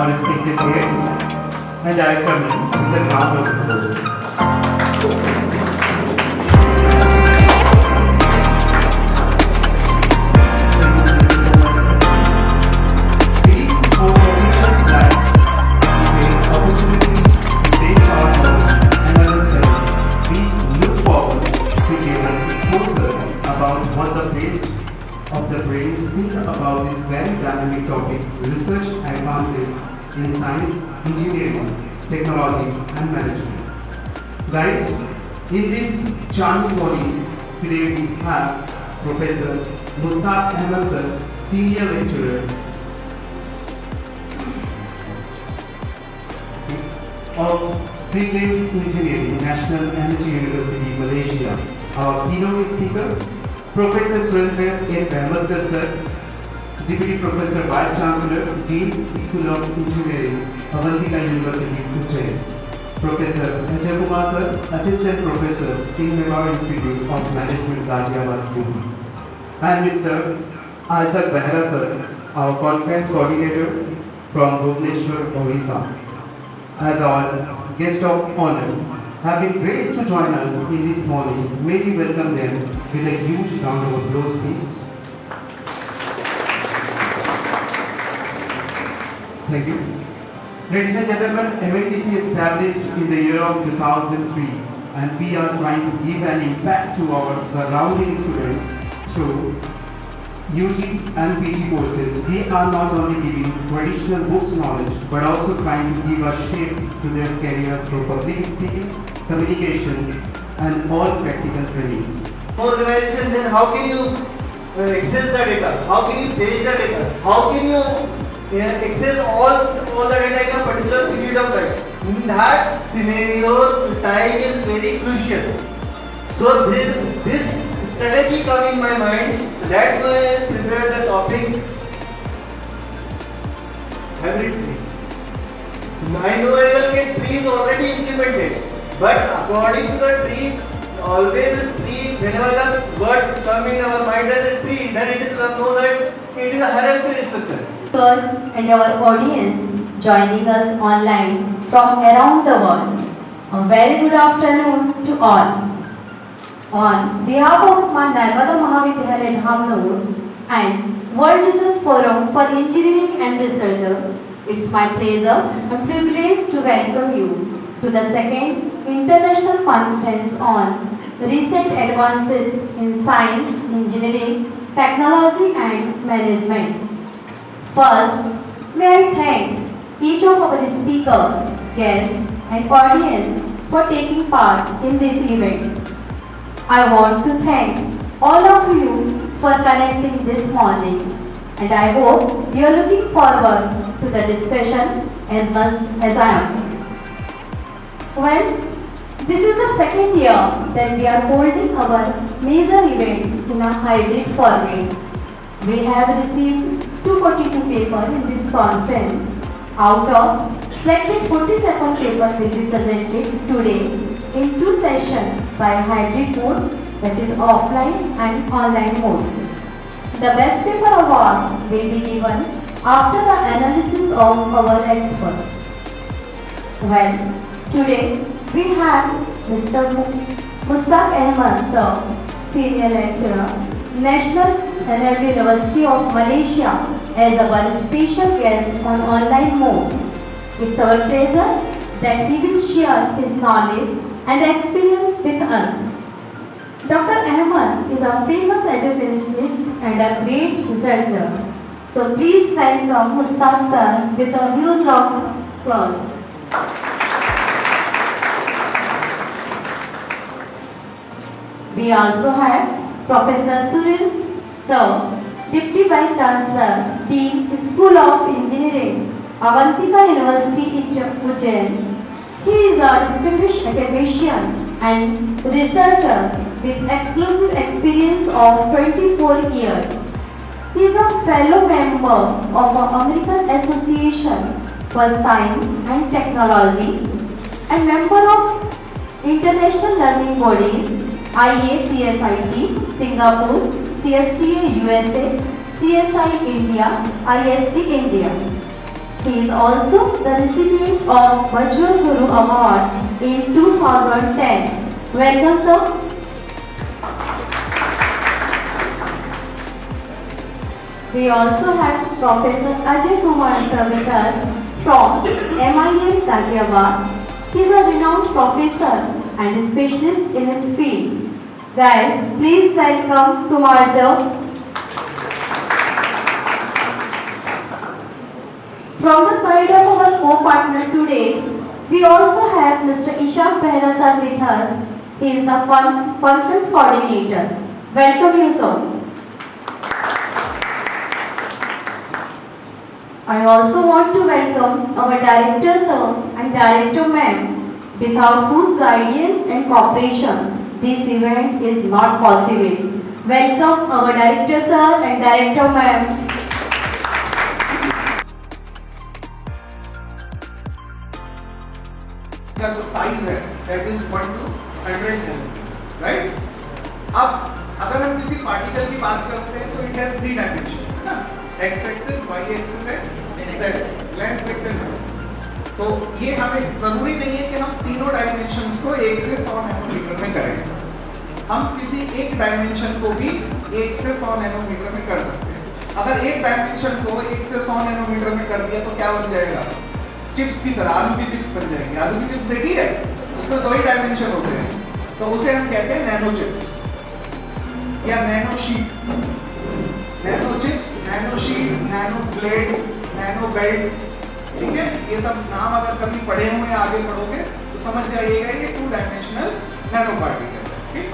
our respected guests, and I recommend with the round of applause. What the base of the brains think about this very dynamic topic, research advances in science, engineering, technology and management. Guys, in this charming body, today we have Professor Mushtaq Ahmed sir, Senior Lecturer of Prelim Engineering, National Energy University, Malaysia. Our keynote speaker, Professor Surendra A. Ahmed sir, Deputy Professor Vice Chancellor, Dean, School of Engineering, Avantika University, Ujjain. Professor Ajay Kumar sir, Assistant Professor, in Mewar Institute of Management, Ghaziabad, UP. And Mr. Isaac Behra sir, our Conference Coordinator from Bhubaneswar, Odisha, as our guest of honor, have been graced to join us in this morning. May we welcome them with a huge round of applause, please. Thank you. Ladies and gentlemen, MNDC established in the year of 2003, and we are trying to give an impact to our surrounding students through UG and PG courses. We are not only giving traditional books knowledge, but also trying to give a shape to their career through public speaking, communication, and all practical trainings. Organization, then how can you access the data? How can you fetch the data? How can you access all the data in a particular period of time? In that scenario, time is very crucial. So this strategy come in my mind. That's why I prepared the topic hybrid tree. I know everyone tree is already implemented, but according to the tree, always tree, whenever the words come in our mind as a tree, then it is known that it is a hierarchical structure. Speakers and our audience joining us online from around the world, a very good afternoon to all. On behalf of my Narmada Mahavidyalaya Dhamnur and World Research Forum for Engineering and Researcher, it's my pleasure and privilege to welcome you to the second International Conference on Recent Advances in Science, Engineering, Technology and Management. First, may I thank each of our speakers, guests and audience for taking part in this event. I want to thank all of you for connecting this morning, and I hope you are looking forward to the discussion as much as I am. Well, this is the second year that we are holding our major event in a hybrid format. We have received 242 papers in this conference. Out of selected 47 papers will be presented today in two sessions by hybrid mode, that is offline and online mode. The best paper award will be given after the analysis of our experts. Well, today we have Mr. Mushtaq Ahmed sir, Senior Lecturer, National Energy University of Malaysia, as our special guest on online mode. It's our pleasure that he will share his knowledge and experience with us. Dr. Ahmed is a famous educationist and a great researcher. So please welcome Mushtaq sir with a huge round of applause. We also have Professor Surendra sir, Deputy Vice Chancellor, Dean, School of Engineering, Avantika University, Ujjain. He is a distinguished academician and researcher with exclusive experience of 24 years. He is a fellow member of the American Association for Science and Technology and member of international learning bodies IACSIT, Singapore, CSTA USA, CSI India, IST India. He is also the recipient of Virtual Guru Award in 2010. Welcome, sir. We also have Professor Ajay Kumar sir with us from MIM Ghaziabad. He is a renowned professor and specialist in his field. Guys, please welcome Kumar sir. From the side of our co-partner today, we also have Mr. Ishaq Behra sir with us. He is the conference coordinator. Welcome you, sir. I also want to welcome our director sir and director ma'am, without whose guidance and cooperation this event is not possible. Welcome our director sir and director ma'am. का जो size है that is 1 to 100 mm, right? अब अगर हम किसी particle की बात करते हैं तो it has 3 dimension, है ना? X axis, Y axis है, Z axis, length, width and height. तो ये हमें जरूरी नहीं है कि हम तीनों डायमेंशंस को 1 से 100 नैनोमीटर में करें. हम किसी एक डायमेंशन को भी 1 से 100 नैनोमीटर में कर सकते हैं. अगर एक डायमेंशन को 1 से 100 नैनोमीटर में कर दिया तो क्या बन जाएगा? चिप्स की तरह, आलू की चिप्स बन जाएंगी. आलू की चिप्स देखी है? उसमें 2 ही डायमेंशन होते हैं, तो उसे हम कहते हैं नैनो चिप्स या nano sheet. Nano chips, nano sheet, nano blade, nano belt, ठीक है? ये सब नाम अगर कभी पढ़े हुए या आगे पढ़ोगे तो समझ जाइएगा ये 2 डायमेंशनल नैनो पार्टिकल है. ठीक?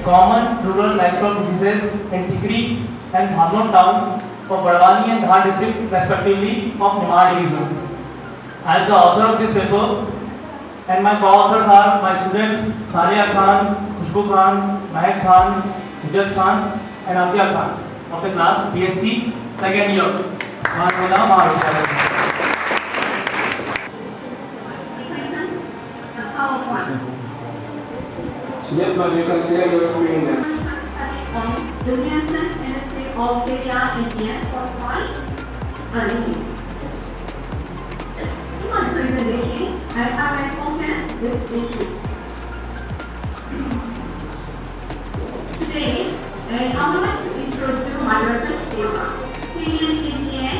Common rural livestock diseases in Tikri and Dhamlon town of Barwani and Dhar district respectively of Nimar division. I am the author of this paper and my co-authors are my students Saliha Khan, Khushbu Khan, Mahek Khan, Hujjat Khan and Afia Khan of the class BSc second year. Maharashtra Maharashtra. Present the PowerPoint. Yes, ma'am, you can share your screen then. On the Renaissance Ministry of India, India, was my early. In my presentation, I have content this issue. Today, I would like to introduce my research paper. Alien Indian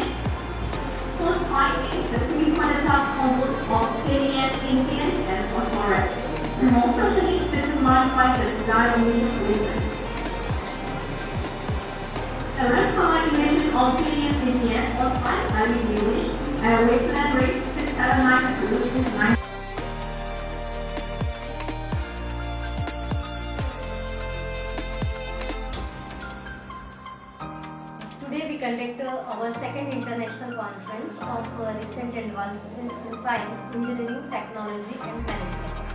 first finding the semiconductor composed of alien Indian and phosphorus. More partially determined by the desired emission movements. The red color emission of alien Indian was quite highly Jewish and wavelength rate 6792 to 9. Today we conduct our second international conference of recent advances in science, engineering, technology and management.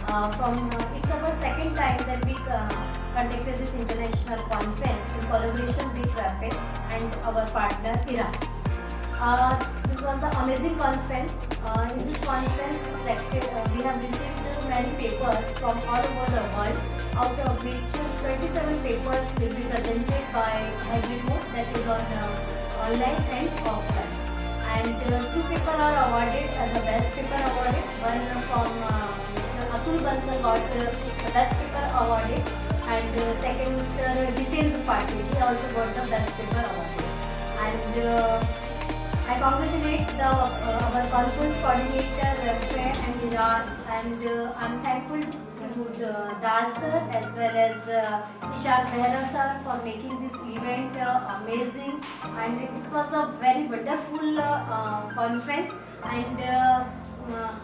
It's our second time that we conducted this international conference in collaboration with RAPID and our partner IRAS. This was the amazing conference. In this conference we have received many papers from all over the world, out of which 27 papers will be presented by hybrid mode, that is on online and offline. And 2 papers are awarded as the best paper awarded. One from Atul Bansal got the best paper awarded, and second Mr. Jitendra Patil, he also got the best paper awarded. And I congratulate our conference coordinator Raffe and Virat, and I'm thankful to Das sir as well as Ishaq Behra sir for making this event amazing, and it was a very wonderful conference. And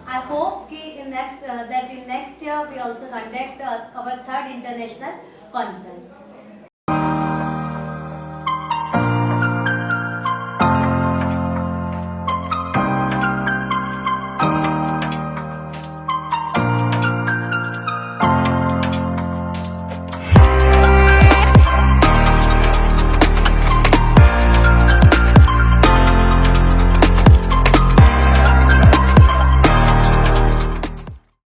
I hope that in next year we also conduct our third international conference.